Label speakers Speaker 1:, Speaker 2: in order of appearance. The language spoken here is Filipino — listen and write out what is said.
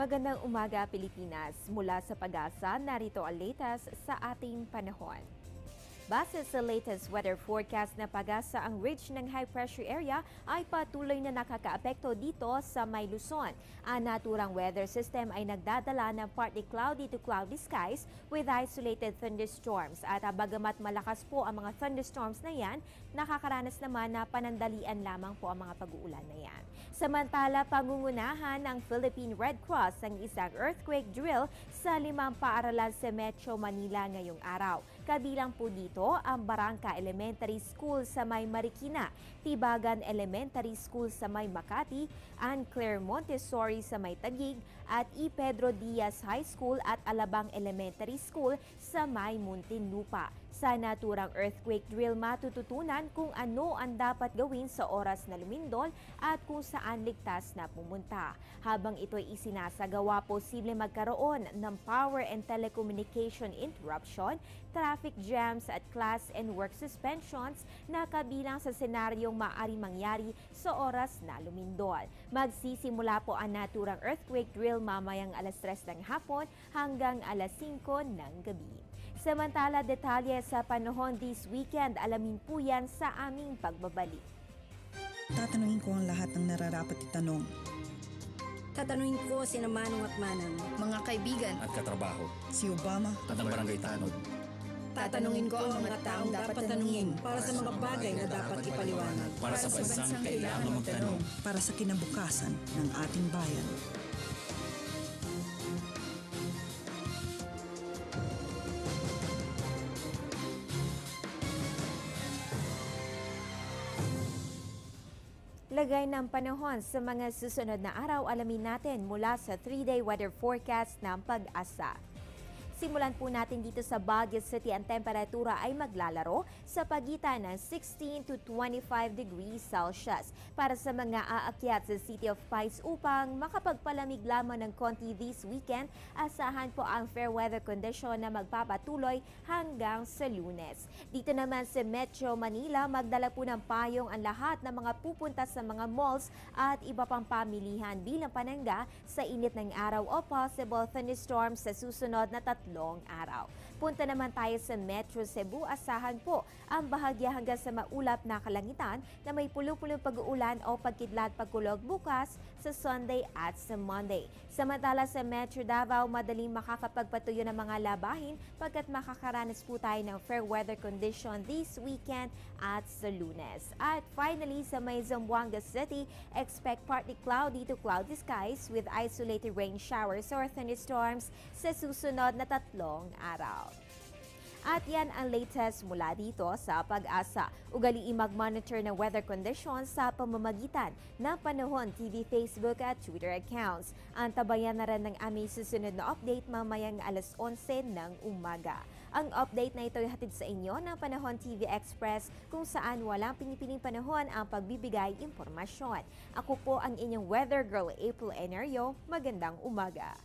Speaker 1: Magandang umaga, Pilipinas. Mula sa Pag-asa, narito ang latest sa ating panahon. Base sa latest weather forecast na Pag-asa, ang ridge ng high pressure area ay patuloy na nakakaapekto dito sa May Luzon. Ang naturang weather system ay nagdadala ng partly cloudy to cloudy skies with isolated thunderstorms. At bagamat malakas po ang mga thunderstorms na yan, nakakaranas naman na panandalian lamang po ang mga pag-uulan na yan. Samantala, pangungunahan ng Philippine Red Cross ang isang earthquake drill sa 5 paaralan sa Metro Manila ngayong araw. Kabilang po dito ang Barangka Elementary School sa May Marikina, Tibagan Elementary School sa May Makati, Ann Claire Montessori sa May Taguig, at E. Pedro Diaz High School at Alabang Elementary School sa May Muntinlupa. Sa naturang earthquake drill, matututunan kung ano ang dapat gawin sa oras na lumindol at kung saan ligtas na pumunta. Habang ito'y isinasagawa, posible magkaroon ng power and telecommunication interruption, traffic jams at class and work suspensions na kabilang sa senaryong maaaring mangyari sa oras na lumindol. Magsisimula po ang naturang earthquake drill mamayang alas 3 ng hapon hanggang alas 5 ng gabi. Samantala, detalye sa panahon this weekend, alamin po yan sa aming pagbabalik.
Speaker 2: Tatanungin ko ang lahat ng nararapat itanong.
Speaker 3: Tatanungin ko sina Manong at Manang,
Speaker 4: mga kaibigan
Speaker 5: at katrabaho,
Speaker 2: Si Obama
Speaker 5: at ang barangay tanod.
Speaker 3: tatanungin ko ang mga taong dapat tanungin para sa mga bagay na dapat ipaliwanag.
Speaker 5: Para sa bansang kailangan magtanong.
Speaker 2: para sa kinabukasan ng ating bayan.
Speaker 1: Lagay ng panahon sa mga susunod na araw, alamin natin mula sa 3-day weather forecast ng Pag-asa. Simulan po natin dito sa Baguio City. Ang temperatura ay maglalaro sa pagitan ng 16 to 25 degrees Celsius. Para sa mga aakyat sa City of Pies upang makapagpalamig lamang ng konti this weekend, asahan po ang fair weather condition na magpapatuloy hanggang sa Lunes. Dito naman sa Metro Manila, magdala po ng payong ang lahat ng mga pupunta sa mga malls at iba pang pamilihan bilang panangga sa init ng araw o possible thunderstorms sa susunod na 3 araw. Punta naman tayo sa Metro Cebu. Asahan po ang bahagya hanggang sa maulap na kalangitan na may pulo-pulong pag-uulan o pagkidlat pagkulog bukas sa Sunday at sa Monday. Samantala sa Metro Davao, madaling makakapagpatuyo ng mga labahin pagkat makakaranas po tayo ng fair weather condition this weekend at sa Lunes. At finally, sa may Zamboanga City, expect partly cloudy to cloudy skies with isolated rain showers or thunderstorms sa susunod na 3 araw. At yan ang latest mula dito sa Pag-asa. Ugaliin mag-monitor ng weather conditions sa pamamagitan ng Panahon TV, Facebook at Twitter accounts. Antabayan na rin ng aming susunod na update mamayang alas 11 ng umaga. Ang update na ito ay hatid sa inyo ng Panahon TV Express kung saan walang pinipiling panahon ang pagbibigay impormasyon. Ako po ang inyong weather girl, April Enerio. Magandang umaga.